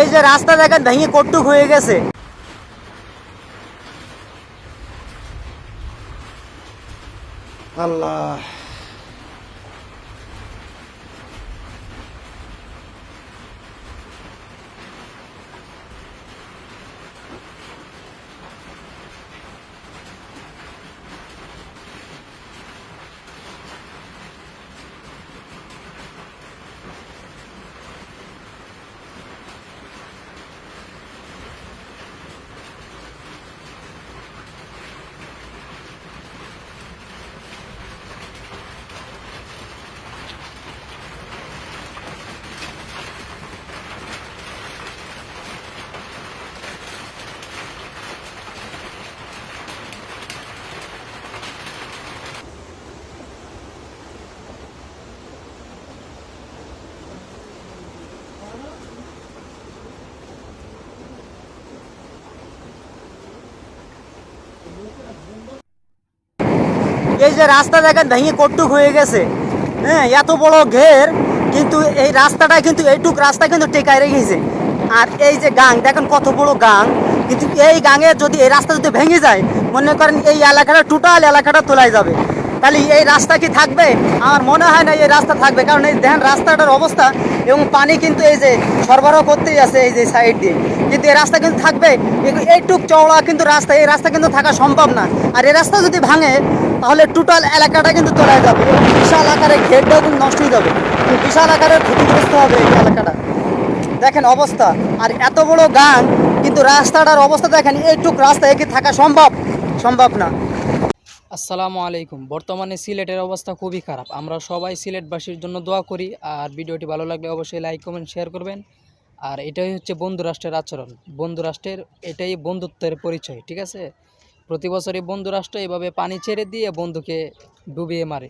এই যে রাস্তা দেখেন ভেঙে কট্টুক হয়ে গেছে। আল্লাহ, এই যে রাস্তা দেখেন ভেঙে কট্টুক হয়ে গেছে। হ্যাঁ, এত বড় ঘের, কিন্তু এই রাস্তাটা কিন্তু এইটুক রাস্তা কিন্তু টেকায় রেখেছে। আর এই যে গাং দেখেন কত বড় গাং, কিন্তু এই গাঙে যদি এই রাস্তা যদি ভেঙে যায়, মনে করেন এই এলাকাটা টোটাল এলাকাটা তোলাই যাবে। তাহলে এই রাস্তা কি থাকবে? আমার মনে হয় না এই রাস্তা থাকবে, কারণ এই দেখেন রাস্তাটার অবস্থা, এবং পানি কিন্তু এই যে সরবরাহ করতেই আছে এই যে সাইড দিয়ে, কিন্তু এই রাস্তা কিন্তু থাকবে? এইটুক চওড়া কিন্তু রাস্তা, এই রাস্তা কিন্তু থাকা সম্ভব না। আর এই রাস্তা যদি ভাঙে তাহলে টোটাল এলাকাটা কিন্তু তোলা যাবে, বিশাল আকারের ঘেরটাও কিন্তু নষ্ট হয়ে যাবে, বিশাল আকারের ক্ষতিগ্রস্ত হবে এই এলাকাটা। দেখেন অবস্থা, আর এত বড় গান, কিন্তু রাস্তাটার অবস্থা দেখেন, এইটুক রাস্তা কি থাকা সম্ভব? সম্ভব না। আসসালামু আলাইকুম। বর্তমানে সিলেটের অবস্থা খুবই খারাপ। আমরা সবাই সিলেটবাসীর জন্য দোয়া করি। আর ভিডিওটি ভালো লাগলে অবশ্যই লাইক কমেন্ট শেয়ার করবেন। আর এটাই হচ্ছে বন্ধু রাষ্ট্রের আচরণ। বন্ধু রাষ্ট্রের এটাই বন্ধুত্বের পরিচয়, ঠিক আছে? প্রতি বছরই বন্ধু রাষ্ট্র এভাবে পানি ছেড়ে দিয়ে বন্ধুকে ডুবিয়ে মারে।